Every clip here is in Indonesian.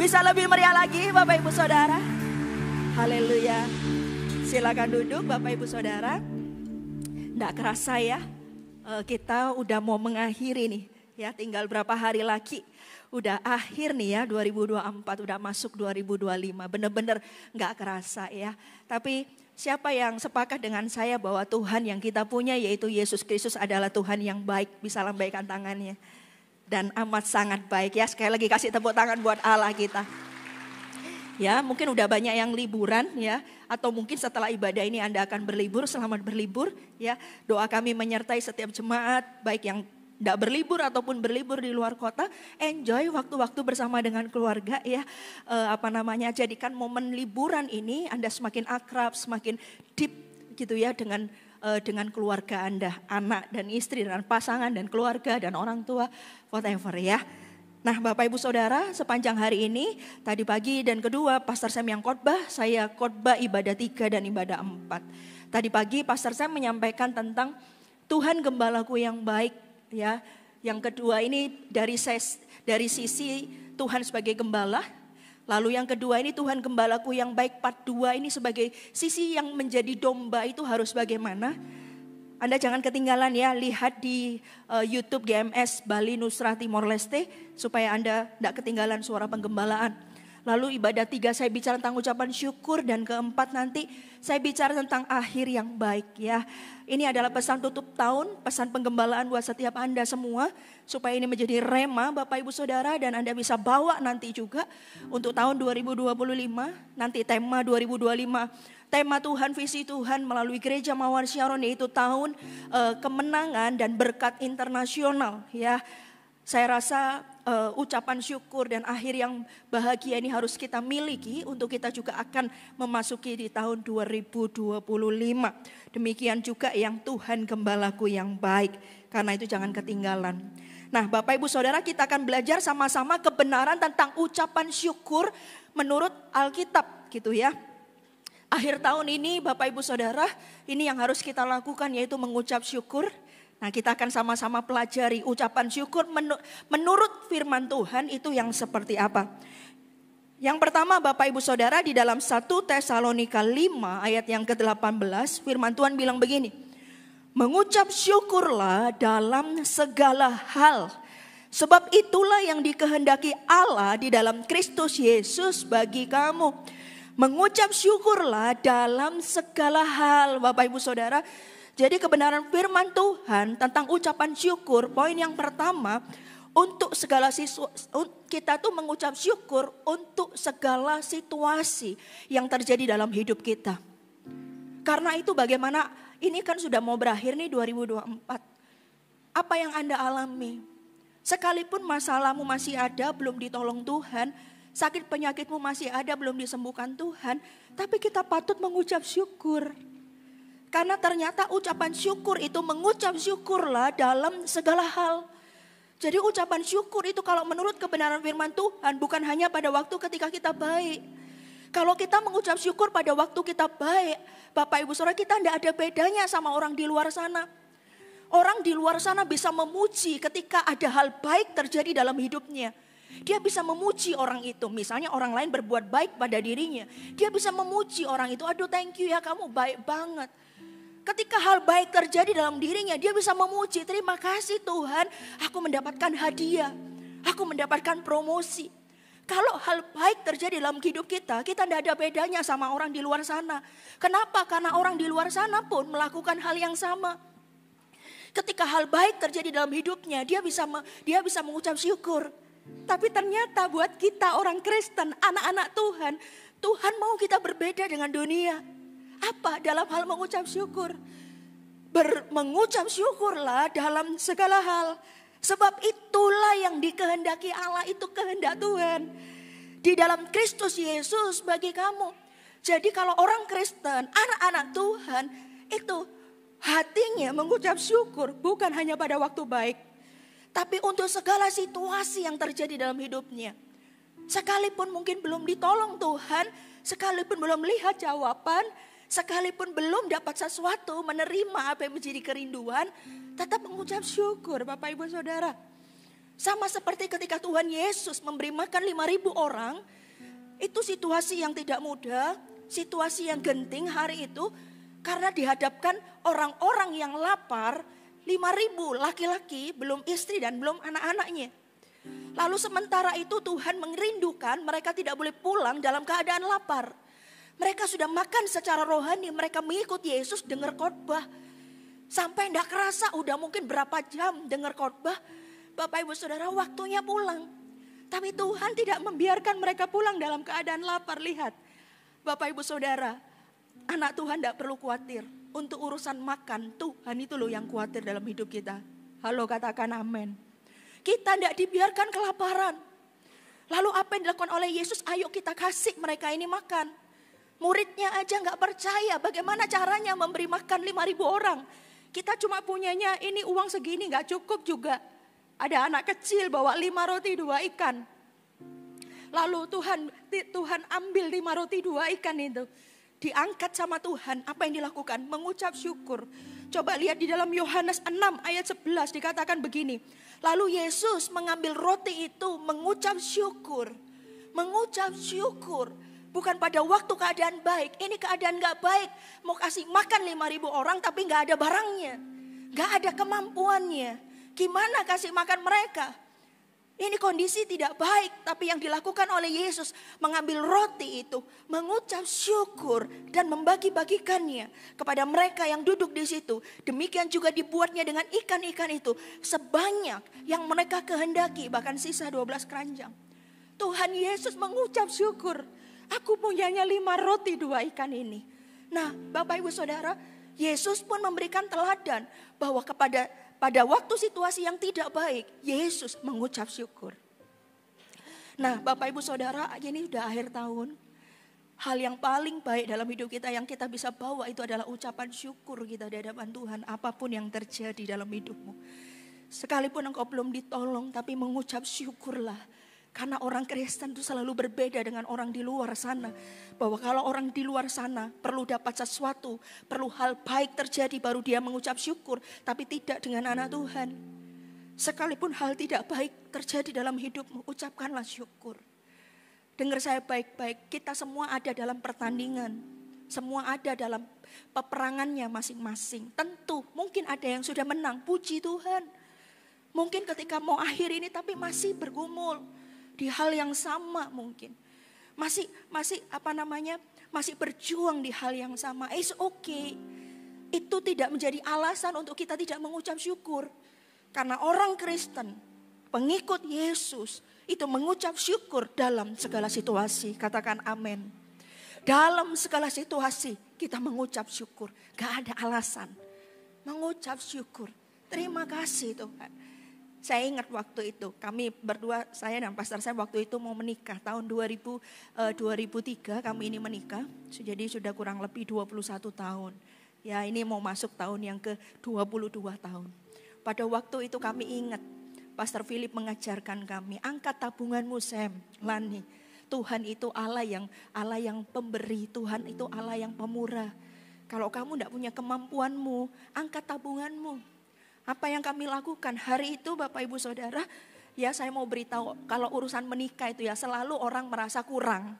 bisa lebih meriah lagi Bapak Ibu Saudara? Haleluya. Silakan duduk Bapak Ibu Saudara. Nggak kerasa ya, kita udah mau mengakhiri nih. Ya, tinggal berapa hari lagi. Udah akhir nih ya 2024, udah masuk 2025. Bener-bener nggak kerasa ya. Tapi siapa yang sepakat dengan saya bahwa Tuhan yang kita punya yaitu Yesus Kristus adalah Tuhan yang baik. Bisa lambaikan tangannya. Dan amat sangat baik ya. Sekali lagi kasih tepuk tangan buat Allah kita. Ya, mungkin udah banyak yang liburan ya. Atau mungkin setelah ibadah ini Anda akan berlibur, selamat berlibur ya. Doa kami menyertai setiap jemaat, baik yang tidak berlibur ataupun berlibur di luar kota. Enjoy waktu-waktu bersama dengan keluarga ya. Jadikan momen liburan ini Anda semakin akrab, semakin deep gitu ya dengan keluarga Anda, anak dan istri dan pasangan dan keluarga dan orang tua, whatever ya. Nah Bapak Ibu Saudara, sepanjang hari ini, tadi pagi dan kedua Pastor Sam yang khotbah, saya khotbah ibadah 3 dan ibadah 4. Tadi pagi Pastor Sam menyampaikan tentang Tuhan gembalaku yang baik ya. Yang kedua ini dari sisi Tuhan sebagai gembala. Lalu yang kedua ini Tuhan gembalaku yang baik, part 2 ini sebagai sisi yang menjadi domba itu harus bagaimana. Anda jangan ketinggalan ya, lihat di YouTube GMS Bali Nusra Timor Leste supaya Anda tidak ketinggalan suara penggembalaan. Lalu ibadah 3 saya bicara tentang ucapan syukur dan keempat nanti saya bicara tentang akhir yang baik ya. Ini adalah pesan tutup tahun, pesan penggembalaan buat setiap Anda semua. Supaya ini menjadi rema Bapak Ibu Saudara dan Anda bisa bawa nanti juga untuk tahun 2025. Nanti tema 2025, tema Tuhan, visi Tuhan melalui Gereja Mawar Syaron yaitu tahun kemenangan dan berkat internasional ya. Saya rasa ucapan syukur dan akhir yang bahagia ini harus kita miliki untuk kita juga akan memasuki di tahun 2025. Demikian juga yang Tuhan gembalaku yang baik. Karena itu jangan ketinggalan. Nah Bapak Ibu Saudara, kita akan belajar sama-sama kebenaran tentang ucapan syukur menurut Alkitab gitu ya. Akhir tahun ini Bapak Ibu Saudara, ini yang harus kita lakukan yaitu mengucap syukur. Nah kita akan sama-sama pelajari ucapan syukur menurut firman Tuhan itu yang seperti apa. Yang pertama Bapak Ibu Saudara, di dalam 1 Tesalonika 5 ayat yang ke-18 firman Tuhan bilang begini. Mengucap syukurlah dalam segala hal. Sebab itulah yang dikehendaki Allah di dalam Kristus Yesus bagi kamu. Mengucap syukurlah dalam segala hal Bapak Ibu Saudara. Jadi kebenaran firman Tuhan tentang ucapan syukur, poin yang pertama, untuk segala kita tuh mengucap syukur untuk segala situasi yang terjadi dalam hidup kita. Karena itu bagaimana, ini kan sudah mau berakhir nih 2024. Apa yang Anda alami? Sekalipun masalahmu masih ada, belum ditolong Tuhan, sakit penyakitmu masih ada, belum disembuhkan Tuhan, tapi kita patut mengucap syukur. Karena ternyata ucapan syukur itu mengucap syukurlah dalam segala hal. Jadi ucapan syukur itu kalau menurut kebenaran firman Tuhan bukan hanya pada waktu ketika kita baik. Kalau kita mengucap syukur pada waktu kita baik, Bapak Ibu Saudara, kita tidak ada bedanya sama orang di luar sana. Orang di luar sana bisa memuji ketika ada hal baik terjadi dalam hidupnya. Dia bisa memuji orang itu. Misalnya orang lain berbuat baik pada dirinya. Dia bisa memuji orang itu. Aduh thank you ya, kamu baik banget. Ketika hal baik terjadi dalam dirinya, dia bisa memuji. Terima kasih Tuhan, aku mendapatkan hadiah. Aku mendapatkan promosi. Kalau hal baik terjadi dalam hidup kita, kita tidak ada bedanya sama orang di luar sana. Kenapa? Karena orang di luar sana pun melakukan hal yang sama. Ketika hal baik terjadi dalam hidupnya, dia bisa mengucap syukur. Tapi ternyata buat kita orang Kristen, anak-anak Tuhan, Tuhan mau kita berbeda dengan dunia. Apa? Dalam hal mengucap syukur. Mengucap syukurlah dalam segala hal. Sebab itulah yang dikehendaki Allah, itu kehendak Tuhan. Di dalam Kristus Yesus bagi kamu. Jadi kalau orang Kristen, anak-anak Tuhan, itu hatinya mengucap syukur bukan hanya pada waktu baik. Tapi untuk segala situasi yang terjadi dalam hidupnya. Sekalipun mungkin belum ditolong Tuhan, sekalipun belum lihat jawaban, sekalipun belum dapat sesuatu, menerima apa yang menjadi kerinduan, tetap mengucap syukur Bapak Ibu Saudara. Sama seperti ketika Tuhan Yesus memberi makan 5.000 orang, itu situasi yang tidak mudah, situasi yang genting hari itu, karena dihadapkan orang-orang yang lapar, 5.000 laki-laki, belum istri dan belum anak-anaknya. Lalu sementara itu Tuhan merindukan mereka tidak boleh pulang dalam keadaan lapar. Mereka sudah makan secara rohani, mereka mengikut Yesus dengar khotbah. Sampai tidak kerasa udah mungkin berapa jam dengar khotbah. Bapak Ibu Saudara, waktunya pulang. Tapi Tuhan tidak membiarkan mereka pulang dalam keadaan lapar. Lihat, Bapak Ibu Saudara, anak Tuhan tidak perlu khawatir. Untuk urusan makan, Tuhan itu loh yang khawatir dalam hidup kita. Halo, katakan amin. Kita tidak dibiarkan kelaparan. Lalu apa yang dilakukan oleh Yesus? Ayo kita kasih mereka ini makan. Muridnya aja nggak percaya bagaimana caranya memberi makan 5.000 orang. Kita cuma punyanya ini uang segini nggak cukup juga. Ada anak kecil bawa 5 roti 2 ikan. Lalu Tuhan ambil 5 roti 2 ikan itu. Diangkat sama Tuhan, apa yang dilakukan? Mengucap syukur. Coba lihat di dalam Yohanes 6 ayat 11 dikatakan begini. Lalu Yesus mengambil roti itu mengucap syukur. Mengucap syukur. Bukan pada waktu keadaan baik. Ini keadaan gak baik. Mau kasih makan 5.000 orang tapi gak ada barangnya. Gak ada kemampuannya. Gimana kasih makan mereka? Ini kondisi tidak baik. Tapi yang dilakukan oleh Yesus mengambil roti itu. Mengucap syukur dan membagi-bagikannya kepada mereka yang duduk di situ. Demikian juga dibuatnya dengan ikan-ikan itu. Sebanyak yang mereka kehendaki. Bahkan sisa 12 keranjang. Tuhan Yesus mengucap syukur. Aku punyanya 5 roti 2 ikan ini. Nah, Bapak Ibu Saudara, Yesus pun memberikan teladan bahwa pada waktu situasi yang tidak baik, Yesus mengucap syukur. Nah, Bapak Ibu Saudara, ini sudah akhir tahun. Hal yang paling baik dalam hidup kita yang kita bisa bawa itu adalah ucapan syukur kita di hadapan Tuhan. Apapun yang terjadi dalam hidupmu. Sekalipun engkau belum ditolong, tapi mengucap syukurlah. Karena orang Kristen itu selalu berbeda dengan orang di luar sana. Bahwa kalau orang di luar sana perlu dapat sesuatu, perlu hal baik terjadi baru dia mengucap syukur. Tapi tidak dengan anak Tuhan. Sekalipun hal tidak baik terjadi dalam hidupmu, ucapkanlah syukur. Dengar saya baik-baik, kita semua ada dalam pertandingan. Semua ada dalam peperangannya masing-masing. Tentu mungkin ada yang sudah menang, puji Tuhan. Mungkin ketika mau akhir ini tapi masih bergumul. Di hal yang sama mungkin. Masih berjuang di hal yang sama. It's okay. Itu tidak menjadi alasan untuk kita tidak mengucap syukur. Karena orang Kristen, pengikut Yesus, itu mengucap syukur dalam segala situasi. Katakan amin. Dalam segala situasi kita mengucap syukur. Gak ada alasan. Mengucap syukur. Terima kasih Tuhan. Saya ingat waktu itu, kami berdua, saya dan pastor saya waktu itu mau menikah. Tahun 2003 kami ini menikah, jadi sudah kurang lebih 21 tahun. Ya ini mau masuk tahun yang ke-22 tahun. Pada waktu itu kami ingat, Pastor Philip mengajarkan kami, angkat tabunganmu Sam, Lani. Tuhan itu Allah yang pemberi, Tuhan itu Allah yang pemurah. Kalau kamu tidak punya kemampuanmu, angkat tabunganmu. Apa yang kami lakukan hari itu Bapak Ibu Saudara, ya saya mau beritahu kalau urusan menikah itu ya selalu orang merasa kurang.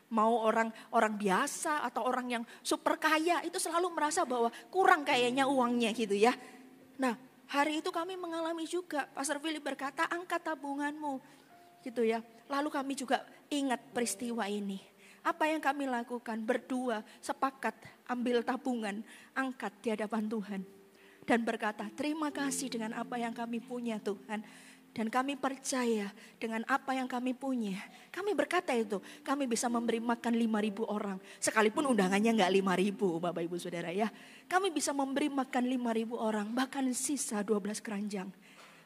Mau orang biasa atau orang yang super kaya itu selalu merasa bahwa kurang kayaknya uangnya gitu ya. Nah hari itu kami mengalami juga, Pastor Philip berkata angkat tabunganmu gitu ya. Lalu kami juga ingat peristiwa ini. Apa yang kami lakukan? Berdua sepakat ambil tabungan, angkat di hadapan Tuhan. Dan berkata, terima kasih dengan apa yang kami punya Tuhan. Dan kami percaya dengan apa yang kami punya. Kami berkata itu, kami bisa memberi makan 5.000 orang. Sekalipun undangannya enggak 5.000 Bapak Ibu Saudara ya. Kami bisa memberi makan 5.000 orang, bahkan sisa 12 keranjang.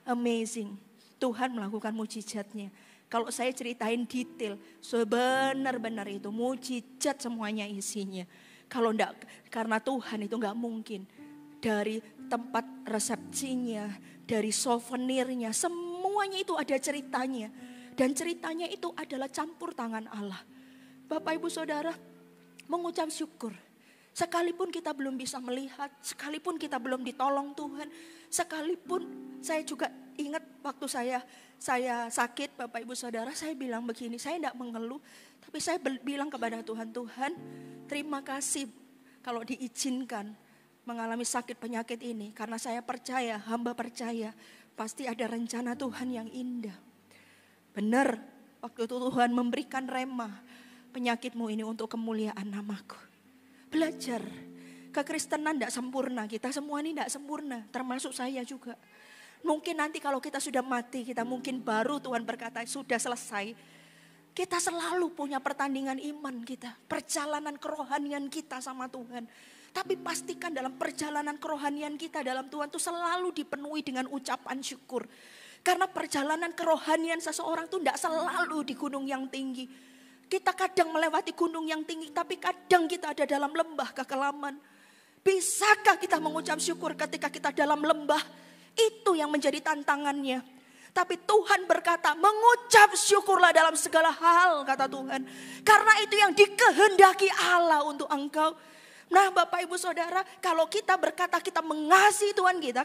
Amazing. Tuhan melakukan mujizatnya. Kalau saya ceritain detail, sebenar-benar itu mujizat semuanya isinya. Kalau enggak, karena Tuhan itu enggak mungkin. Dari tempat resepsinya, dari souvenirnya, semuanya itu ada ceritanya. Dan ceritanya itu adalah campur tangan Allah. Bapak Ibu Saudara, mengucap syukur. Sekalipun kita belum bisa melihat, sekalipun kita belum ditolong Tuhan, sekalipun saya juga ingat waktu saya sakit, Bapak Ibu Saudara, saya bilang begini, saya tidak mengeluh, tapi saya bilang kepada Tuhan, Tuhan terima kasih kalau diizinkan mengalami sakit penyakit ini. Karena saya percaya, hamba percaya, pasti ada rencana Tuhan yang indah. Benar, waktu itu Tuhan memberikan rema, penyakitmu ini untuk kemuliaan namaku. Belajar, kekristenan tidak sempurna, kita semua ini tidak sempurna, termasuk saya juga. Mungkin nanti kalau kita sudah mati, kita mungkin baru Tuhan berkata sudah selesai. Kita selalu punya pertandingan iman kita, perjalanan kerohanian kita sama Tuhan. Tapi pastikan dalam perjalanan kerohanian kita dalam Tuhan itu selalu dipenuhi dengan ucapan syukur. Karena perjalanan kerohanian seseorang itu tidak selalu di gunung yang tinggi. Kita kadang melewati gunung yang tinggi, tapi kadang kita ada dalam lembah kekelaman. Bisakah kita mengucap syukur ketika kita dalam lembah? Itu yang menjadi tantangannya. Tapi Tuhan berkata, mengucap syukurlah dalam segala hal, kata Tuhan. Karena itu yang dikehendaki Allah untuk engkau. Nah Bapak Ibu Saudara, kalau kita berkata kita mengasihi Tuhan kita,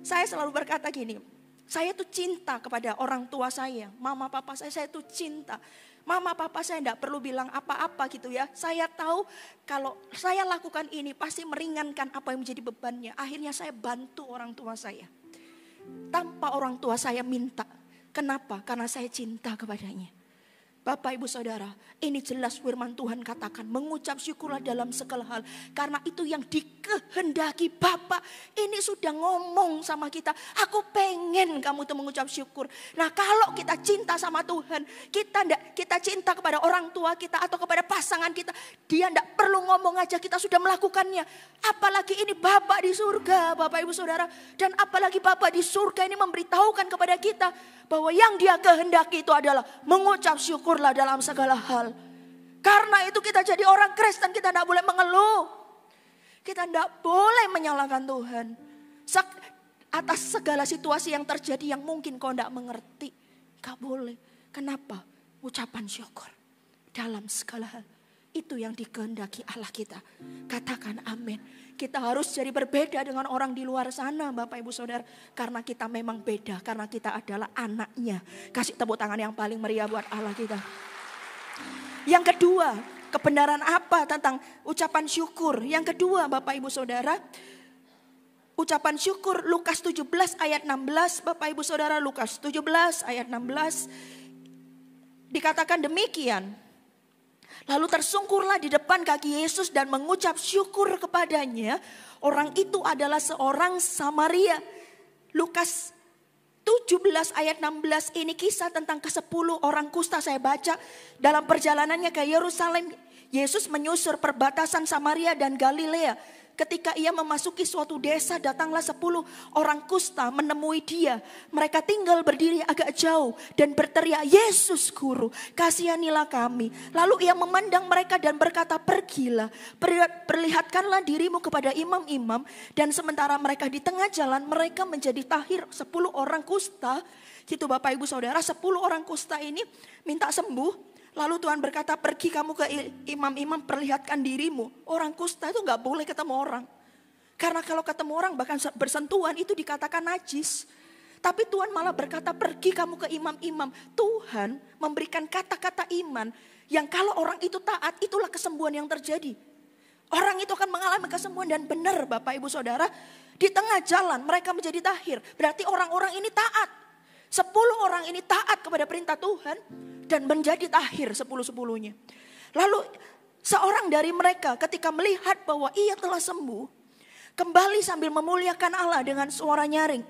saya selalu berkata gini, saya tuh cinta kepada orang tua saya, mama papa saya tuh cinta. Mama papa saya tidak perlu bilang apa-apa gitu ya. Saya tahu kalau saya lakukan ini pasti meringankan apa yang menjadi bebannya. Akhirnya saya bantu orang tua saya. Tanpa orang tua saya minta. Kenapa? Karena saya cinta kepadanya. Bapak Ibu Saudara, ini jelas firman Tuhan katakan, mengucap syukurlah dalam segala hal. Karena itu yang dikehendaki Bapa. Ini sudah ngomong sama kita, aku pengen kamu itu mengucap syukur. Nah kalau kita cinta sama Tuhan, kita cinta kepada orang tua kita atau kepada pasangan kita, dia tidak perlu ngomong aja, kita sudah melakukannya. Apalagi ini Bapa di surga, Bapak Ibu Saudara. Dan apalagi Bapa di surga ini memberitahukan kepada kita bahwa yang dia kehendaki itu adalah mengucap syukurlah dalam segala hal. Karena itu kita jadi orang Kristen, kita tidak boleh mengeluh. Kita tidak boleh menyalahkan Tuhan. Atas segala situasi yang terjadi yang mungkin kau tidak mengerti. Gak boleh. Kenapa? Ucapan syukur dalam segala hal. Itu yang dikehendaki Allah kita. Katakan amin. Kita harus jadi berbeda dengan orang di luar sana Bapak Ibu Saudara. Karena kita memang beda. Karena kita adalah anaknya. Kasih tepuk tangan yang paling meriah buat Allah kita. Yang kedua, kebenaran apa tentang ucapan syukur? Yang kedua Bapak Ibu Saudara, ucapan syukur Lukas 17 ayat 16. Bapak Ibu Saudara, Lukas 17 ayat 16. Dikatakan demikian. Lalu tersungkurlah di depan kaki Yesus dan mengucap syukur kepadanya. Orang itu adalah seorang Samaria. Lukas 17 ayat 16 ini kisah tentang ke-10 orang kusta. Saya baca dalam perjalanannya ke Yerusalem. Yesus menyusur perbatasan Samaria dan Galilea. Ketika ia memasuki suatu desa, datanglah 10 orang kusta menemui dia. Mereka tinggal berdiri agak jauh dan berteriak, Yesus Guru, kasihanilah kami. Lalu ia memandang mereka dan berkata, pergilah, perlihatkanlah dirimu kepada imam-imam. Dan sementara mereka di tengah jalan, mereka menjadi tahir. 10 orang kusta, gitu Bapak Ibu Saudara, 10 orang kusta ini minta sembuh. Lalu Tuhan berkata, pergi kamu ke imam-imam, perlihatkan dirimu. Orang kusta itu gak boleh ketemu orang. Karena kalau ketemu orang bahkan bersentuhan itu dikatakan najis. Tapi Tuhan malah berkata, pergi kamu ke imam-imam. Tuhan memberikan kata-kata iman yang kalau orang itu taat, itulah kesembuhan yang terjadi. Orang itu akan mengalami kesembuhan dan benar Bapak Ibu Saudara. Di tengah jalan mereka menjadi tahir. Berarti orang-orang ini taat. 10 orang ini taat kepada perintah Tuhan. Dan menjadi tahir 10-10-nya. Lalu seorang dari mereka ketika melihat bahwa ia telah sembuh. Kembali sambil memuliakan Allah dengan suara nyaring.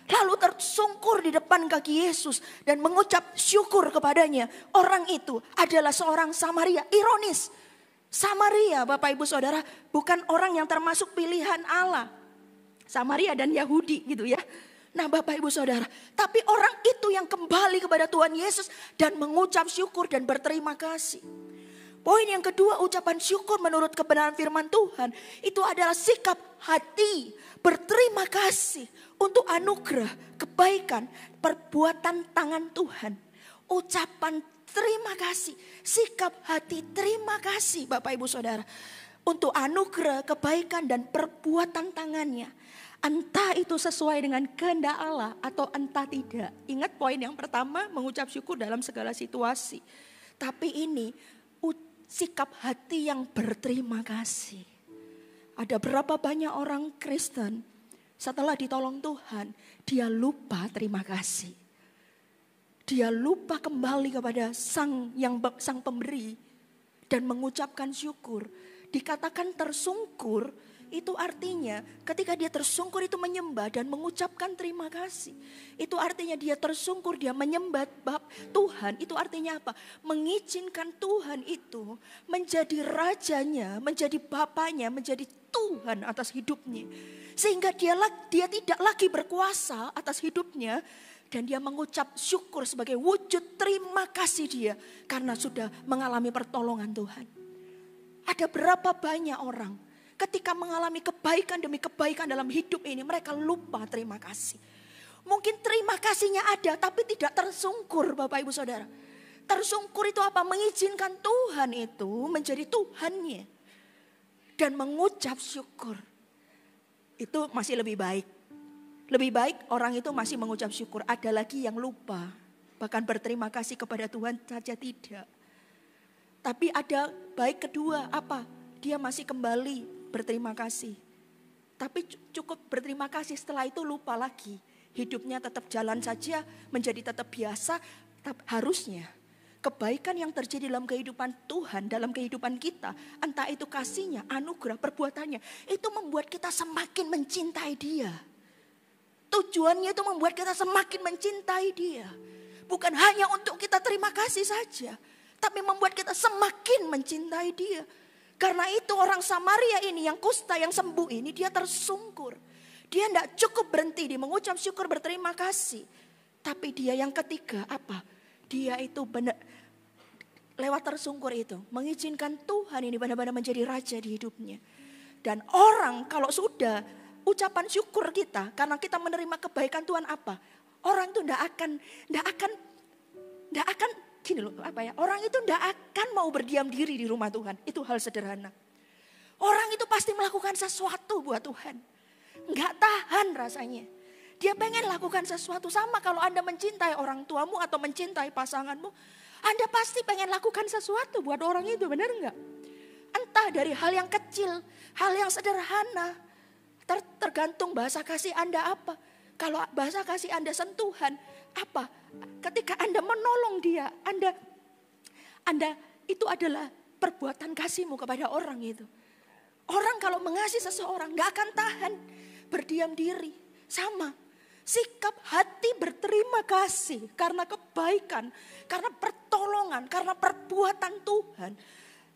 Lalu tersungkur di depan kaki Yesus. Dan mengucap syukur kepadanya. Orang itu adalah seorang Samaria. Ironis. Samaria Bapak Ibu Saudara bukan orang yang termasuk pilihan Allah. Samaria dan Yahudi gitu ya. Nah Bapak Ibu Saudara, tapi orang itu yang kembali kepada Tuhan Yesus dan mengucap syukur dan berterima kasih. Poin yang kedua, ucapan syukur menurut kebenaran firman Tuhan itu adalah sikap hati berterima kasih untuk anugerah, kebaikan, perbuatan tangan Tuhan. Ucapan terima kasih, sikap hati terima kasih Bapak Ibu Saudara untuk anugerah, kebaikan dan perbuatan tangannya. Entah itu sesuai dengan kehendak Allah atau entah tidak. Ingat poin yang pertama, mengucap syukur dalam segala situasi. Tapi ini sikap hati yang berterima kasih. Ada berapa banyak orang Kristen setelah ditolong Tuhan, dia lupa terima kasih. Dia lupa kembali kepada sang pemberi dan mengucapkan syukur. Dikatakan tersungkur, itu artinya ketika dia tersungkur itu menyembah dan mengucapkan terima kasih. Itu artinya dia tersungkur, dia menyembah Tuhan. Itu artinya apa? Mengizinkan Tuhan itu menjadi rajanya, menjadi bapaknya, menjadi Tuhan atas hidupnya. Sehingga dia tidak lagi berkuasa atas hidupnya. Dan dia mengucap syukur sebagai wujud terima kasih dia. Karena sudah mengalami pertolongan Tuhan. Ada berapa banyak orang ketika mengalami kebaikan demi kebaikan dalam hidup ini, mereka lupa terima kasih. Mungkin terima kasihnya ada tapi tidak tersungkur Bapak Ibu Saudara. Tersungkur itu apa? Mengizinkan Tuhan itu menjadi Tuhannya. Dan mengucap syukur. Itu masih lebih baik. Lebih baik orang itu masih mengucap syukur. Ada lagi yang lupa. Bahkan berterima kasih kepada Tuhan saja tidak. Tapi ada baik kedua apa? Dia masih kembali berterima kasih. Tapi cukup berterima kasih, setelah itu lupa lagi. Hidupnya tetap jalan saja, menjadi tetap biasa. Harusnya kebaikan yang terjadi dalam kehidupan Tuhan, dalam kehidupan kita, entah itu kasihnya, anugerah, perbuatannya, itu membuat kita semakin mencintai dia. Tujuannya itu membuat kita semakin mencintai dia. Bukan hanya untuk kita terima kasih saja, tapi membuat kita semakin mencintai dia. Karena itu orang Samaria ini yang kusta, yang sembuh ini, dia tersungkur. Dia tidak cukup berhenti di mengucap syukur berterima kasih. Tapi dia yang ketiga apa? Dia itu benar lewat tersungkur itu mengizinkan Tuhan ini benar-benar menjadi raja di hidupnya. Dan orang kalau sudah ucapan syukur kita karena kita menerima kebaikan Tuhan apa? Orang itu tidak akan gini loh, apa ya? Orang itu tidak akan mau berdiam diri di rumah Tuhan. Itu hal sederhana. Orang itu pasti melakukan sesuatu buat Tuhan. Enggak tahan rasanya. Dia pengen lakukan sesuatu. Sama kalau Anda mencintai orang tuamu atau mencintai pasanganmu, Anda pasti pengen lakukan sesuatu buat orang itu, benar enggak? Entah dari hal yang kecil, hal yang sederhana. Tergantung bahasa kasih Anda apa. Kalau bahasa kasih Anda sentuhan, apa? Ketika Anda menolong dia, Anda itu adalah perbuatan kasihmu kepada orang itu. Orang kalau mengasihi seseorang gak akan tahan berdiam diri. Sama, sikap hati berterima kasih karena kebaikan, karena pertolongan, karena perbuatan Tuhan.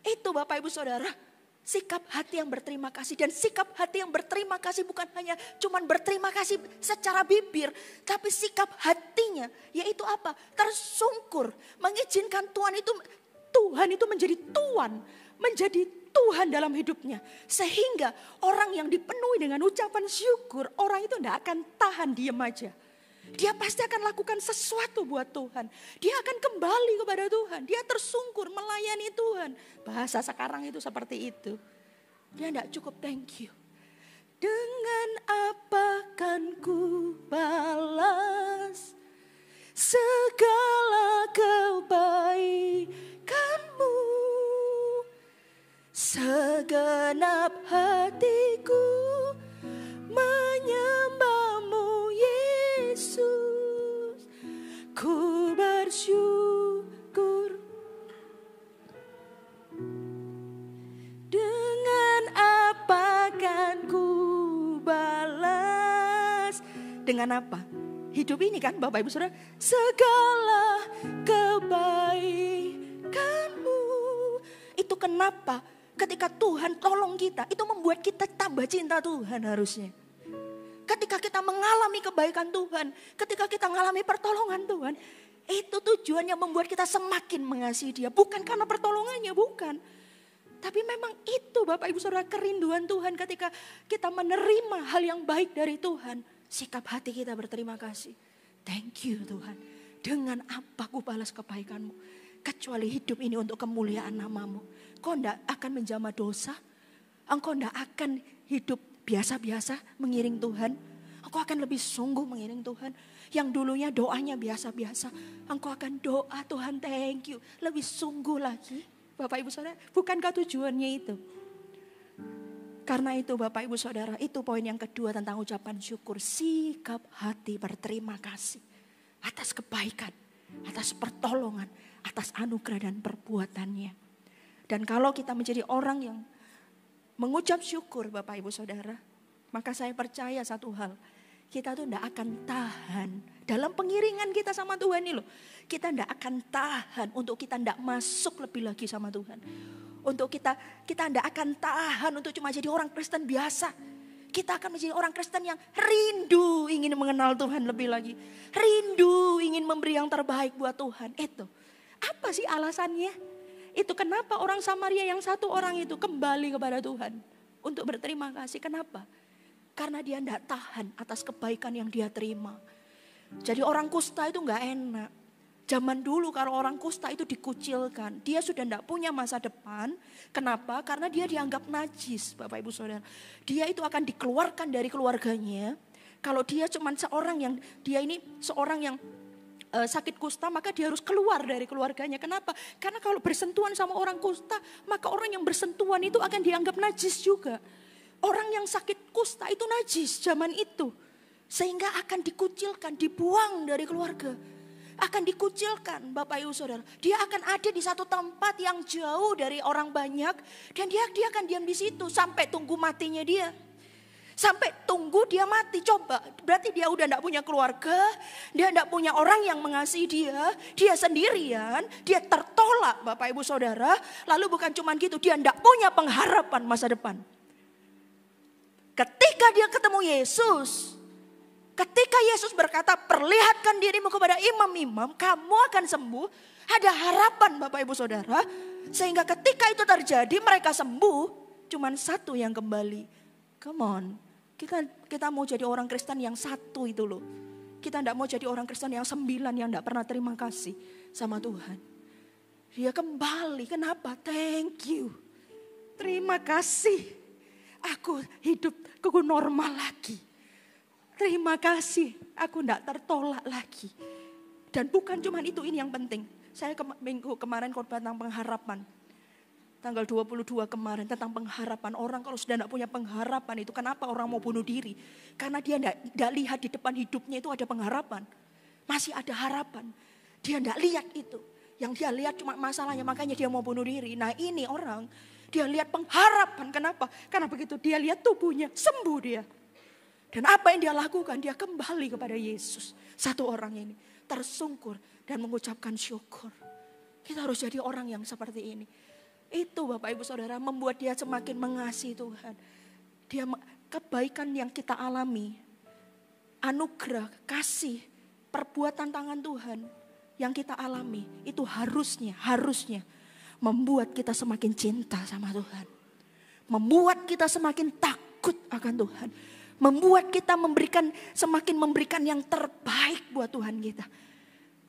Itu Bapak Ibu Saudara, sikap hati yang berterima kasih. Dan sikap hati yang berterima kasih bukan hanya cuman berterima kasih secara bibir. Tapi sikap hatinya yaitu apa? Tersungkur. Mengizinkan Tuhan itu menjadi Tuhan. Menjadi Tuhan dalam hidupnya. Sehingga orang yang dipenuhi dengan ucapan syukur, orang itu tidak akan tahan diam aja. Dia pasti akan lakukan sesuatu buat Tuhan. Dia akan kembali kepada Tuhan. Dia tersungkur melayani Tuhan. Bahasa sekarang itu seperti itu. Dia tidak cukup thank you. Dengan apa kan ku balas segala kebaikanmu. Segenap hatiku menyembahmu Yesus. Ku bersyukur. Dengan apa kan ku balas? Dengan apa? Hidup ini kan Bapak Ibu Saudara, segala kebaikanmu. Itu kenapa ketika Tuhan tolong kita, itu membuat kita tambah cinta Tuhan harusnya. Ketika kita mengalami kebaikan Tuhan, ketika kita mengalami pertolongan Tuhan, itu tujuannya membuat kita semakin mengasihi Dia. Bukan karena pertolongannya, bukan. Tapi memang itu Bapak Ibu Saudara kerinduan Tuhan ketika kita menerima hal yang baik dari Tuhan. Sikap hati kita berterima kasih. Thank you Tuhan. Dengan apa ku balas kebaikanmu? Kecuali hidup ini untuk kemuliaan namamu. Kau tidak akan menjamah dosa. Engkau tidak akan hidup biasa-biasa mengiring Tuhan, engkau akan lebih sungguh mengiring Tuhan. Yang dulunya doanya biasa-biasa, engkau akan doa, Tuhan thank you, lebih sungguh lagi. Bapak Ibu Saudara, bukankah tujuannya itu? Karena itu Bapak Ibu Saudara, itu poin yang kedua tentang ucapan syukur. Sikap hati berterima kasih atas kebaikan, atas pertolongan, atas anugerah dan perbuatannya. Dan kalau kita menjadi orang yang mengucap syukur Bapak Ibu Saudara, maka saya percaya satu hal, kita tuh tidak akan tahan dalam pengiringan kita sama Tuhan ini loh. Kita tidak akan tahan untuk kita tidak masuk lebih lagi sama Tuhan. Untuk kita tidak akan tahan untuk cuma jadi orang Kristen biasa. Kita akan menjadi orang Kristen yang rindu ingin mengenal Tuhan lebih lagi. Rindu ingin memberi yang terbaik buat Tuhan. Itu. Apa sih alasannya? Itu kenapa orang Samaria yang satu orang itu kembali kepada Tuhan. Untuk berterima kasih. Kenapa? Karena dia tidak tahan atas kebaikan yang dia terima. Jadi orang kusta itu gak enak. Zaman dulu kalau orang kusta itu dikucilkan. Dia sudah tidak punya masa depan. Kenapa? Karena dia dianggap najis Bapak Ibu Saudara. Dia itu akan dikeluarkan dari keluarganya. Kalau dia cuma seorang yang sakit kusta, maka dia harus keluar dari keluarganya. Kenapa? Karena kalau bersentuhan sama orang kusta, maka orang yang bersentuhan itu akan dianggap najis juga. Orang yang sakit kusta itu najis zaman itu. Sehingga akan dikucilkan, dibuang dari keluarga. Akan dikucilkan Bapak Ibu Saudara. Dia akan ada di satu tempat yang jauh dari orang banyak. Dan dia akan diam di situ sampai tunggu matinya dia. Sampai tunggu dia mati. Coba, berarti dia udah tidak punya keluarga. Dia tidak punya orang yang mengasihi dia. Dia sendirian. Dia tertolak Bapak Ibu Saudara. Lalu bukan cuma gitu, dia tidak punya pengharapan masa depan. Ketika dia ketemu Yesus, ketika Yesus berkata, perlihatkan dirimu kepada imam-imam, kamu akan sembuh. Ada harapan Bapak Ibu Saudara. Sehingga ketika itu terjadi, mereka sembuh. Cuman satu yang kembali. Come on. Kita mau jadi orang Kristen yang satu itu loh. Kita tidak mau jadi orang Kristen yang 9 yang tidak pernah terima kasih sama Tuhan. Dia kembali. Kenapa? Thank you. Terima kasih. Aku hidupku normal lagi. Terima kasih, aku tidak tertolak lagi. Dan bukan cuma itu, ini yang penting. Saya minggu kemarin khotbah tentang pengharapan. Tanggal 22 kemarin tentang pengharapan. Orang kalau sudah tidak punya pengharapan itu, kenapa orang mau bunuh diri? Karena dia tidak lihat di depan hidupnya itu ada pengharapan. Masih ada harapan. Dia tidak lihat itu. Yang dia lihat cuma masalahnya, makanya dia mau bunuh diri. Nah ini orang, dia lihat pengharapan. Kenapa? Karena begitu dia lihat tubuhnya, sembuh dia. Dan apa yang dia lakukan? Dia kembali kepada Yesus. Satu orang ini tersungkur dan mengucapkan syukur. Kita harus jadi orang yang seperti ini. Itu Bapak Ibu Saudara membuat dia semakin mengasihi Tuhan. Kebaikan yang kita alami, anugerah, kasih, perbuatan tangan Tuhan yang kita alami, itu harusnya membuat kita semakin cinta sama Tuhan. Membuat kita semakin takut akan Tuhan. Membuat kita semakin memberikan yang terbaik buat Tuhan kita.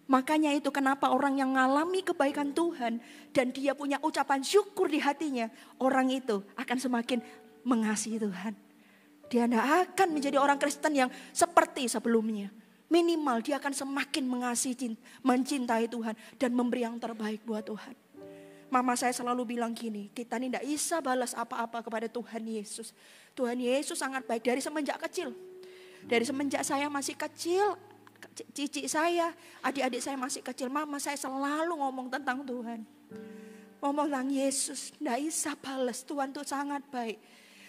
Makanya itu kenapa orang yang mengalami kebaikan Tuhan dan dia punya ucapan syukur di hatinya, orang itu akan semakin mengasihi Tuhan. Dia tidak akan menjadi orang Kristen yang seperti sebelumnya. Minimal dia akan semakin mengasihi, mencintai Tuhan dan memberi yang terbaik buat Tuhan. Mama saya selalu bilang gini, kita ini tidak bisa balas apa-apa kepada Tuhan Yesus. Tuhan Yesus sangat baik dari semenjak kecil. Dari semenjak saya masih kecil, cici saya, adik-adik saya masih kecil, mama saya selalu ngomong tentang Tuhan. Ngomong tentang Yesus, tidak bisa balas, Tuhan itu sangat baik.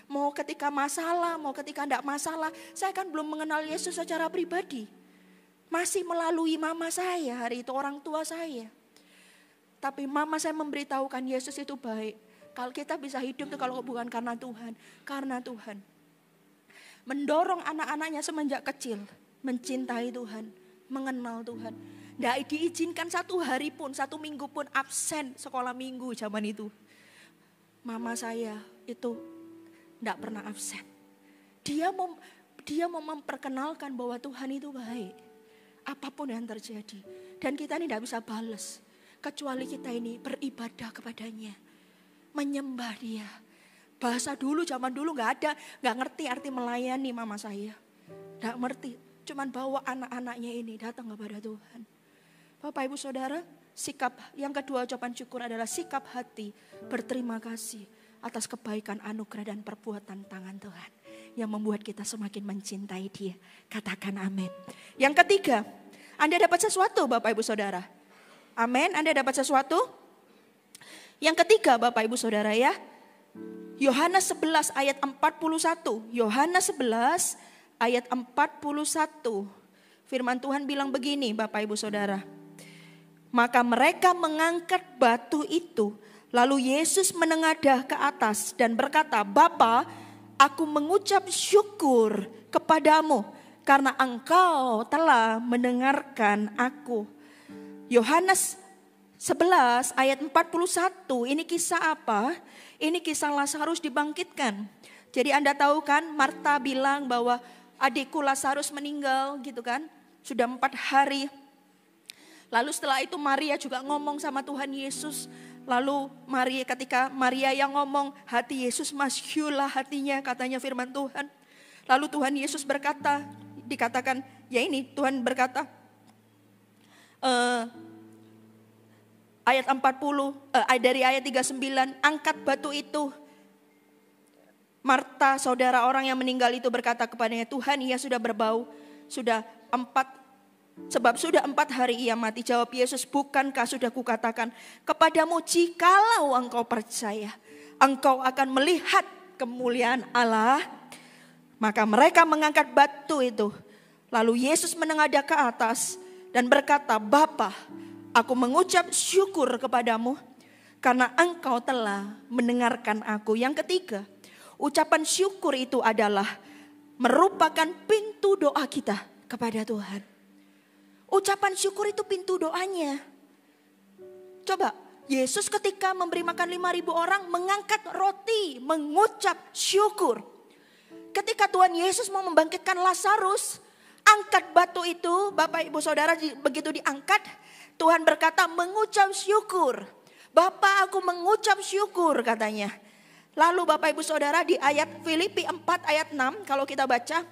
Mau ketika masalah, mau ketika tidak masalah, saya kan belum mengenal Yesus secara pribadi. Masih melalui mama saya, hari itu orang tua saya. Tapi mama saya memberitahukan Yesus itu baik. Kalau kita bisa hidup itu kalau bukan karena Tuhan. Karena Tuhan. Mendorong anak-anaknya semenjak kecil. Mencintai Tuhan. Mengenal Tuhan. Tidak diizinkan satu hari pun, satu minggu pun absen sekolah minggu zaman itu. Mama saya itu tidak pernah absen. Dia mau memperkenalkan bahwa Tuhan itu baik. Apapun yang terjadi. Dan kita ini tidak bisa balas. Kecuali kita ini beribadah kepadanya. Menyembah dia. Bahasa dulu, zaman dulu nggak ada, nggak ngerti arti melayani mama saya. Nggak ngerti, cuman bawa anak-anaknya ini datang kepada Tuhan. Bapak Ibu Saudara, sikap yang kedua ucapan syukur adalah sikap hati berterima kasih atas kebaikan, anugerah dan perbuatan tangan Tuhan yang membuat kita semakin mencintai Dia. Katakan amin. Yang ketiga, Anda dapat sesuatu Bapak Ibu Saudara. Amin, Anda dapat sesuatu. Yang ketiga Bapak Ibu Saudara ya, Yohanes 11 ayat 41. Yohanes 11 ayat 41. Firman Tuhan bilang begini Bapak Ibu Saudara. Maka mereka mengangkat batu itu. Lalu Yesus menengadah ke atas dan berkata, Bapa, aku mengucap syukur kepadamu karena engkau telah mendengarkan aku. Yohanes 11 ayat 41, ini kisah apa? Ini kisah Lazarus dibangkitkan. Jadi Anda tahu kan, Marta bilang bahwa adikku Lazarus meninggal gitu kan. Sudah 4 hari. Lalu setelah itu Maria juga ngomong sama Tuhan Yesus. Lalu ketika Maria yang ngomong, hati Yesus masyulah hatinya, katanya firman Tuhan. Lalu Tuhan Yesus berkata, dikatakan, ya ini Tuhan berkata, ayat 40, dari ayat 39, angkat batu itu. Marta, saudara orang yang meninggal itu berkata kepadanya, Tuhan, ia sudah berbau, sebab sudah 4 hari ia mati. Jawab Yesus, bukankah sudah kukatakan kepadamu, jikalau engkau percaya, engkau akan melihat kemuliaan Allah. Maka mereka mengangkat batu itu. Lalu Yesus menengadah ke atas dan berkata, Bapa, aku mengucap syukur kepadamu karena engkau telah mendengarkan aku. Yang ketiga, ucapan syukur itu adalah merupakan pintu doa kita kepada Tuhan. Ucapan syukur itu pintu doanya. Coba, Yesus ketika memberi makan 5.000 orang mengangkat roti, mengucap syukur. Ketika Tuhan Yesus mau membangkitkan Lazarus, angkat batu itu, Bapak Ibu Saudara, begitu diangkat, Tuhan berkata mengucap syukur. Bapa, aku mengucap syukur katanya. Lalu Bapak Ibu Saudara di ayat Filipi 4 ayat 6 kalau kita baca.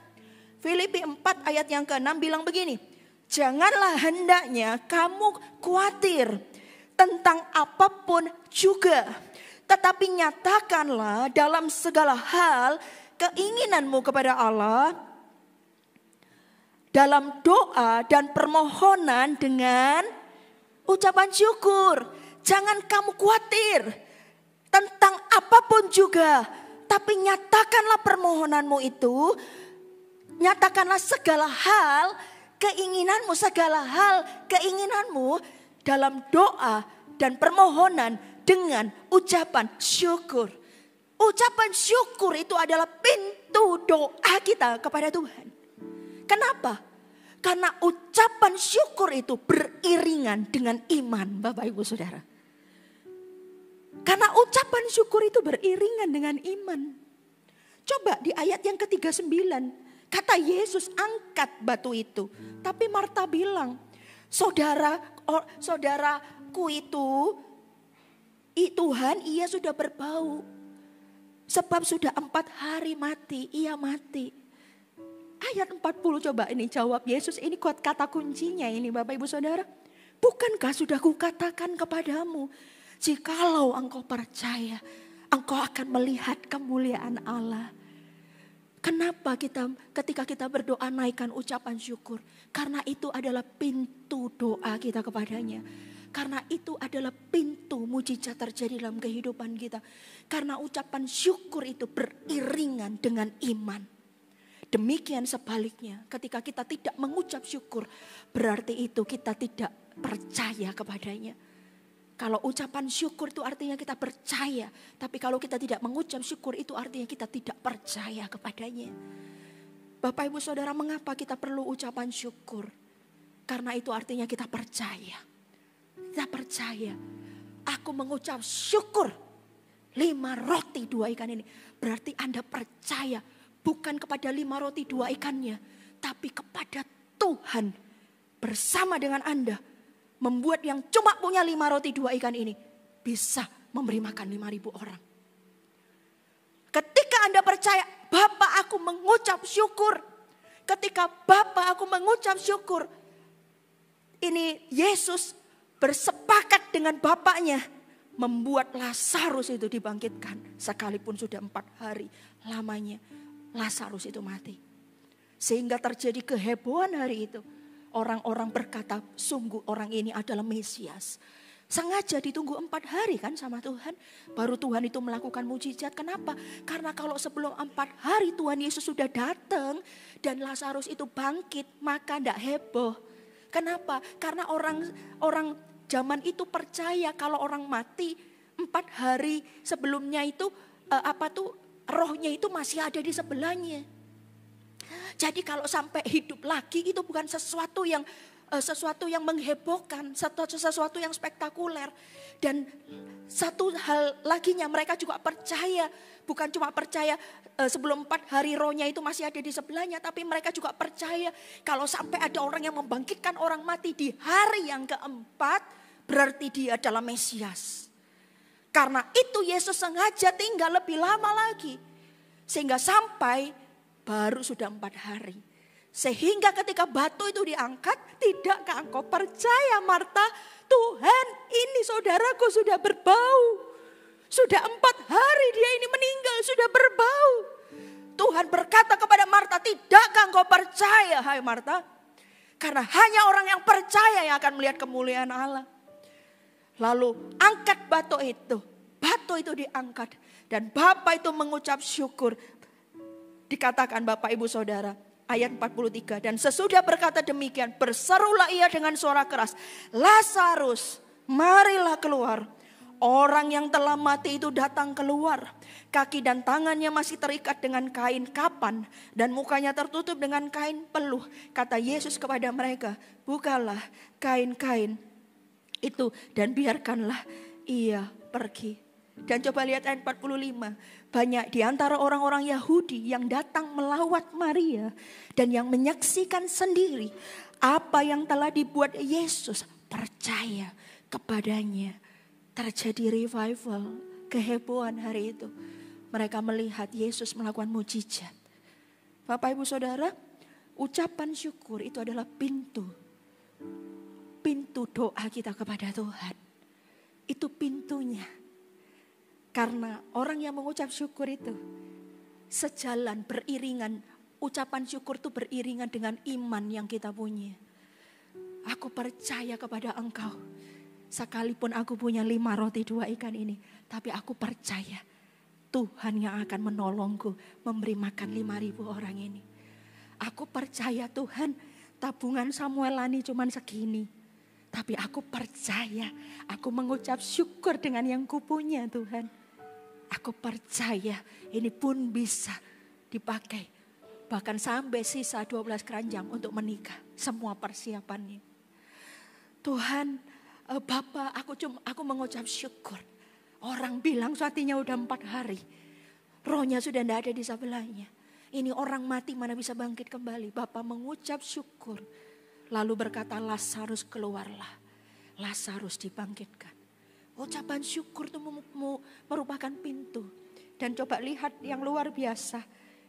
Filipi 4 ayat yang ke-6 bilang begini. Janganlah hendaknya kamu khawatir tentang apapun juga. Tetapi nyatakanlah dalam segala hal keinginanmu kepada Allah dalam doa dan permohonan dengan ucapan syukur. Jangan kamu khawatir tentang apapun juga. Tapi nyatakanlah permohonanmu itu. Nyatakanlah segala hal keinginanmu dalam doa dan permohonan dengan ucapan syukur. Ucapan syukur itu adalah pintu doa kita kepada Tuhan. Kenapa? Karena ucapan syukur itu beriringan dengan iman, Bapak Ibu Saudara. Karena ucapan syukur itu beriringan dengan iman. Coba di ayat yang ke-39, kata Yesus angkat batu itu. Tapi Marta bilang, saudaraku itu, Tuhan, ia sudah berbau. Sebab sudah 4 hari ia mati. Ayat 40 coba ini jawab Yesus, ini kata kuncinya ini Bapak Ibu Saudara. Bukankah sudah kukatakan kepadamu, jikalau engkau percaya, engkau akan melihat kemuliaan Allah. Kenapa ketika kita berdoa naikkan ucapan syukur? Karena itu adalah pintu doa kita kepadanya. Karena itu adalah pintu mujizat terjadi dalam kehidupan kita. Karena ucapan syukur itu beriringan dengan iman. Demikian sebaliknya, ketika kita tidak mengucap syukur, berarti itu kita tidak percaya kepadanya. Kalau ucapan syukur itu artinya kita percaya, tapi kalau kita tidak mengucap syukur itu artinya kita tidak percaya kepadanya. Bapak Ibu Saudara, mengapa kita perlu ucapan syukur? Karena itu artinya kita percaya. Kita percaya, aku mengucap syukur 5 roti 2 ikan ini. Berarti Anda percaya. Bukan kepada 5 roti 2 ikannya. Tapi kepada Tuhan bersama dengan Anda. Membuat yang cuma punya 5 roti 2 ikan ini. Bisa memberi makan 5.000 orang. Ketika Anda percaya, Bapa aku mengucap syukur. Ketika Bapa aku mengucap syukur. Ini Yesus bersepakat dengan Bapaknya. Membuat Lazarus itu dibangkitkan. Sekalipun sudah 4 hari lamanya Lazarus itu mati. Sehingga terjadi kehebohan hari itu. Orang-orang berkata, sungguh orang ini adalah Mesias. Sengaja ditunggu 4 hari kan sama Tuhan. Baru Tuhan itu melakukan mujizat. Kenapa? Karena kalau sebelum 4 hari Tuhan Yesus sudah datang. Dan Lazarus itu bangkit, maka tidak heboh. Kenapa? Karena orang zaman itu percaya kalau orang mati 4 hari sebelumnya itu rohnya itu masih ada di sebelahnya. Jadi kalau sampai hidup lagi itu bukan sesuatu yang menghebohkan, sesuatu yang spektakuler. Dan satu hal laginya mereka juga percaya, bukan cuma percaya sebelum 4 hari rohnya itu masih ada di sebelahnya, tapi mereka juga percaya kalau sampai ada orang yang membangkitkan orang mati di hari yang keempat, berarti dia adalah Mesias. Karena itu Yesus sengaja tinggal lebih lama lagi. Sehingga sampai baru sudah 4 hari. Sehingga ketika batu itu diangkat, tidakkah engkau percaya Marta? Tuhan, ini saudaraku sudah berbau. Sudah 4 hari dia ini meninggal, sudah berbau. Tuhan berkata kepada Marta, tidakkah engkau percaya hai Marta? Karena hanya orang yang percaya yang akan melihat kemuliaan Allah. Lalu angkat batu itu diangkat. Dan Bapa itu mengucap syukur. Dikatakan Bapak Ibu Saudara, ayat 43. Dan sesudah berkata demikian, berserulah ia dengan suara keras, Lazarus, marilah keluar. Orang yang telah mati itu datang keluar. Kaki dan tangannya masih terikat dengan kain kapan. Dan mukanya tertutup dengan kain peluh. Kata Yesus kepada mereka, bukalah kain-kain itu dan biarkanlah ia pergi. Dan coba lihat ayat 45. Banyak di antara orang-orang Yahudi yang datang melawat Maria. Dan yang menyaksikan sendiri apa yang telah dibuat Yesus, percaya kepadanya. Terjadi revival, kehebohan hari itu. Mereka melihat Yesus melakukan mujizat. Bapak Ibu Saudara, ucapan syukur itu adalah pintu doa kita kepada Tuhan. Itu pintunya. Karena orang yang mengucap syukur itu sejalan, beriringan. Ucapan syukur itu beriringan dengan iman yang kita punya. Aku percaya kepada Engkau. Sekalipun aku punya 5 roti 2 ikan ini. Tapi aku percaya Tuhan yang akan menolongku memberi makan 5.000 orang ini. Aku percaya Tuhan, tabungan Samuelani cuma segini. Tapi aku percaya, aku mengucap syukur dengan yang kupunya Tuhan. Aku percaya ini pun bisa dipakai. Bahkan sampai sisa 12 keranjang untuk menikah. Semua persiapannya. Tuhan, Bapa, aku mengucap syukur. Orang bilang suatinya udah 4 hari. Rohnya sudah tidak ada di sebelahnya. Ini orang mati mana bisa bangkit kembali. Bapa mengucap syukur. Lalu berkata Lazarus keluarlah. Lazarus dibangkitkan. Ucapan syukur itu merupakan pintu. Dan coba lihat yang luar biasa.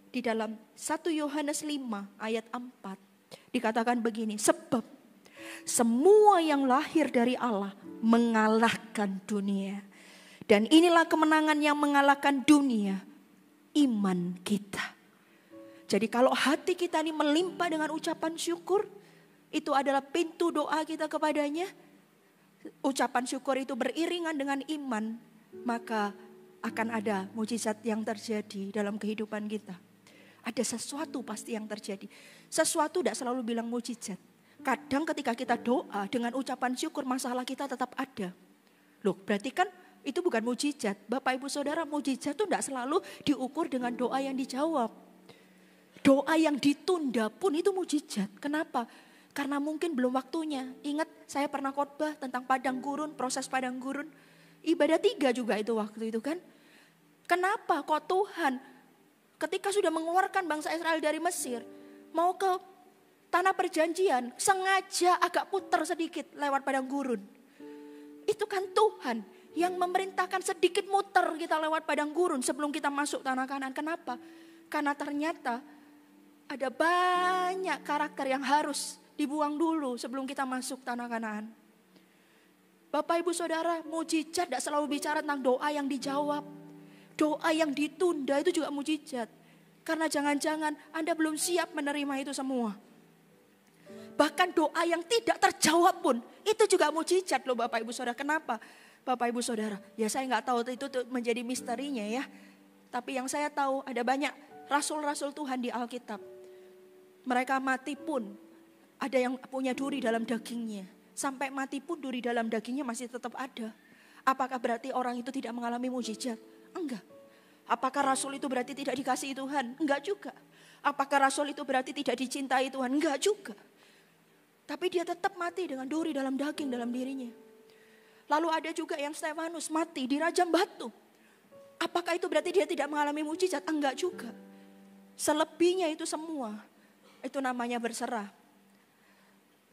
Di dalam 1 Yohanes 5 ayat 4. Dikatakan begini. Sebab semua yang lahir dari Allah mengalahkan dunia. Dan inilah kemenangan yang mengalahkan dunia. Iman kita. Jadi kalau hati kita ini melimpah dengan ucapan syukur. Itu adalah pintu doa kita kepadanya. Ucapan syukur itu beriringan dengan iman. Maka akan ada mujizat yang terjadi dalam kehidupan kita. Ada sesuatu pasti yang terjadi. Sesuatu tidak selalu bilang mujizat. Kadang ketika kita doa dengan ucapan syukur masalah kita tetap ada. Loh berarti kan itu bukan mujizat. Bapak Ibu Saudara, mujizat itu tidak selalu diukur dengan doa yang dijawab. Doa yang ditunda pun itu mujizat. Kenapa? Karena mungkin belum waktunya. Ingat saya pernah khotbah tentang padang gurun, proses padang gurun. Ibadah 3 juga itu waktu itu kan. Kenapa kok Tuhan ketika sudah mengeluarkan bangsa Israel dari Mesir. Mau ke tanah perjanjian, sengaja agak putar sedikit lewat padang gurun. Itu kan Tuhan Yang memerintahkan sedikit muter kita lewat padang gurun sebelum kita masuk tanah Kanaan. Kenapa? Karena ternyata ada banyak karakter yang harus dibuang dulu sebelum kita masuk tanah Kanaan. Bapak Ibu Saudara, mujizat tidak selalu bicara tentang doa yang dijawab. Doa yang ditunda itu juga mujizat. Karena jangan-jangan Anda belum siap menerima itu semua. Bahkan doa yang tidak terjawab pun itu juga mujizat loh Bapak Ibu Saudara. Kenapa? Bapak Ibu Saudara, ya saya nggak tahu itu menjadi misterinya ya. Tapi yang saya tahu ada banyak rasul-rasul Tuhan di Alkitab. Mereka mati pun ada yang punya duri dalam dagingnya. Sampai mati pun duri dalam dagingnya masih tetap ada. Apakah berarti orang itu tidak mengalami mujizat? Enggak. Apakah rasul itu berarti tidak dikasihi Tuhan? Enggak juga. Apakah rasul itu berarti tidak dicintai Tuhan? Enggak juga. Tapi dia tetap mati dengan duri dalam daging dalam dirinya. Lalu ada juga yang Stefanus mati dirajam batu. Apakah itu berarti dia tidak mengalami mujizat? Enggak juga. Selebihnya itu semua, itu namanya berserah.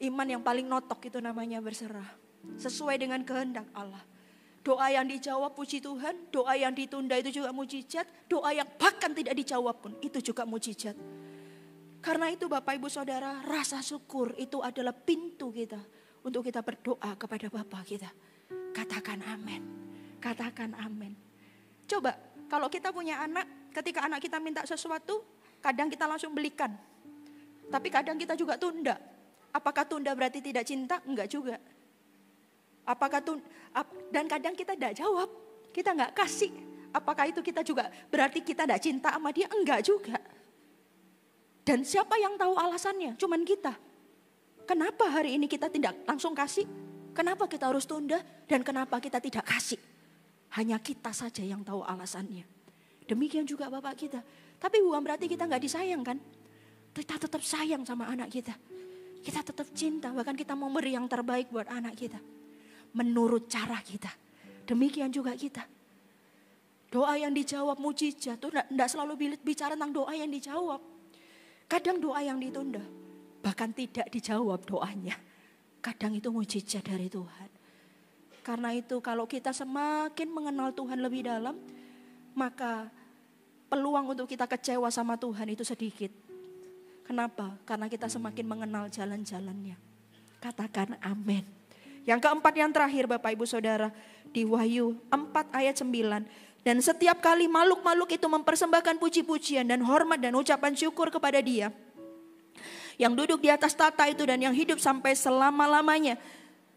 Iman yang paling notok itu namanya berserah. Sesuai dengan kehendak Allah. Doa yang dijawab puji Tuhan, doa yang ditunda itu juga mujizat. Doa yang bahkan tidak dijawab pun itu juga mujizat. Karena itu Bapak Ibu Saudara, rasa syukur itu adalah pintu kita untuk kita berdoa kepada Bapa kita. Katakan amin. Katakan amin. Coba kalau kita punya anak, ketika anak kita minta sesuatu, kadang kita langsung belikan. Tapi kadang kita juga tunda. Apakah tunda berarti tidak cinta? Enggak juga. Dan kadang kita tidak jawab. Kita enggak kasih. Apakah itu kita juga berarti kita tidak cinta sama dia? Enggak juga. Dan siapa yang tahu alasannya? Cuman kita. Kenapa hari ini kita tidak langsung kasih? Kenapa kita harus tunda dan kenapa kita tidak kasih? Hanya kita saja yang tahu alasannya. Demikian juga Bapak kita. Tapi bukan berarti kita nggak disayang kan? Kita tetap sayang sama anak kita. Kita tetap cinta, bahkan kita mau beri yang terbaik buat anak kita. Menurut cara kita. Demikian juga kita. Doa yang dijawab mujizat itu tidak selalu bicara tentang doa yang dijawab. Kadang doa yang ditunda, bahkan tidak dijawab doanya. Kadang itu mujizat dari Tuhan. Karena itu kalau kita semakin mengenal Tuhan lebih dalam, maka peluang untuk kita kecewa sama Tuhan itu sedikit. Kenapa? Karena kita semakin mengenal jalan-jalannya. Katakan amin. Yang keempat yang terakhir Bapak Ibu Saudara, di Wahyu 4 ayat 9. Dan setiap kali makhluk-makhluk itu mempersembahkan puji-pujian dan hormat dan ucapan syukur kepada Dia yang duduk di atas tata itu dan yang hidup sampai selama-lamanya.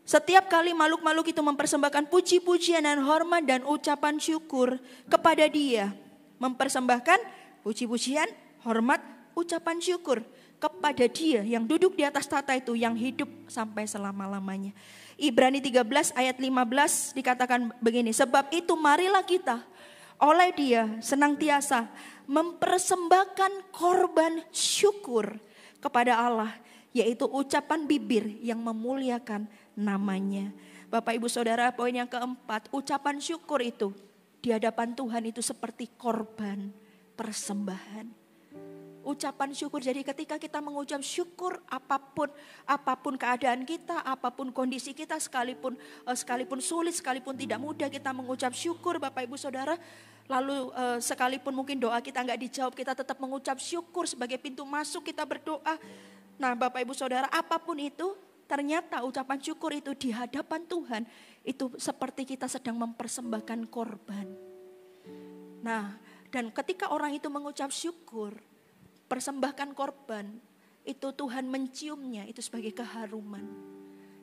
Setiap kali makhluk-makhluk itu mempersembahkan puji-pujian dan hormat dan ucapan syukur kepada Dia. Mempersembahkan puji-pujian, hormat, ucapan syukur kepada Dia yang duduk di atas tata itu yang hidup sampai selama-lamanya. Ibrani 13 ayat 15 dikatakan begini. Sebab itu marilah kita oleh Dia senantiasa mempersembahkan korban syukur kepada Allah, yaitu ucapan bibir yang memuliakan namanya. Bapak Ibu Saudara, poin yang keempat, ucapan syukur itu di hadapan Tuhan itu seperti korban persembahan. Ucapan syukur, jadi ketika kita mengucap syukur apapun keadaan kita, apapun kondisi kita, sekalipun sulit, sekalipun tidak mudah kita mengucap syukur Bapak Ibu Saudara. Lalu sekalipun mungkin doa kita nggak dijawab, kita tetap mengucap syukur sebagai pintu masuk kita berdoa. Nah Bapak Ibu Saudara, apapun itu, ternyata ucapan syukur itu di hadapan Tuhan, itu seperti kita sedang mempersembahkan korban. Nah, dan ketika orang itu mengucap syukur, persembahkan korban, itu Tuhan menciumnya, itu sebagai keharuman.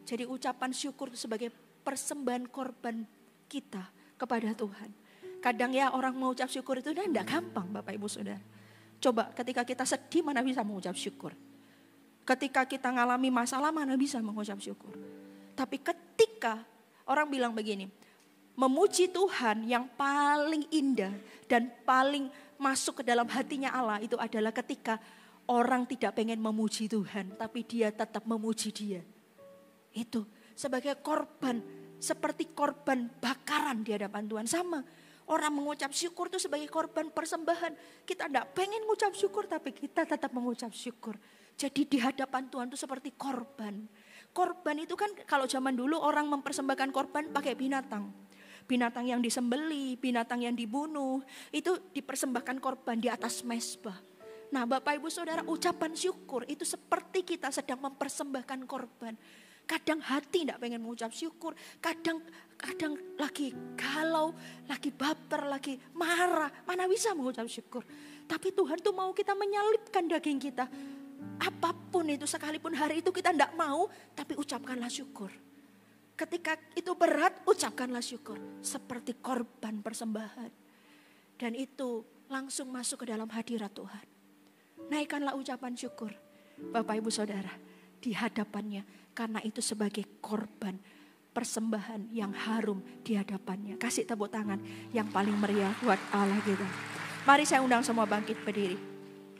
Jadi ucapan syukur sebagai persembahan korban kita kepada Tuhan. Kadang ya orang mengucap syukur itu tidak gampang Bapak Ibu Saudara. Coba ketika kita sedih mana bisa mengucap syukur. Ketika kita ngalami masalah mana bisa mengucap syukur. Tapi ketika orang bilang begini, memuji Tuhan yang paling indah dan paling masuk ke dalam hatinya Allah itu adalah ketika orang tidak pengen memuji Tuhan, tapi dia tetap memuji Dia. Itu sebagai korban, seperti korban bakaran di hadapan Tuhan. Sama, orang mengucap syukur itu sebagai korban persembahan. Kita tidak pengen mengucap syukur, tapi kita tetap mengucap syukur. Jadi di hadapan Tuhan itu seperti korban. Korban itu kan kalau zaman dulu orang mempersembahkan korban pakai binatang. binatang yang disembeli, binatang yang dibunuh, itu dipersembahkan korban di atas mezbah. Nah Bapak Ibu Saudara, ucapan syukur itu seperti kita sedang mempersembahkan korban. Kadang hati tidak pengen mengucap syukur, kadang lagi galau, lagi baper, lagi marah, mana bisa mengucap syukur. Tapi Tuhan tuh mau kita menyalipkan daging kita. Apapun itu, sekalipun hari itu kita tidak mau, tapi ucapkanlah syukur. Ketika itu berat, ucapkanlah syukur. Seperti korban persembahan. Dan itu langsung masuk ke dalam hadirat Tuhan. Naikkanlah ucapan syukur, Bapak Ibu Saudara, di hadapannya. Karena itu sebagai korban persembahan yang harum di hadapannya. Kasih tepuk tangan yang paling meriah buat Allah kita. Mari saya undang semua bangkit berdiri.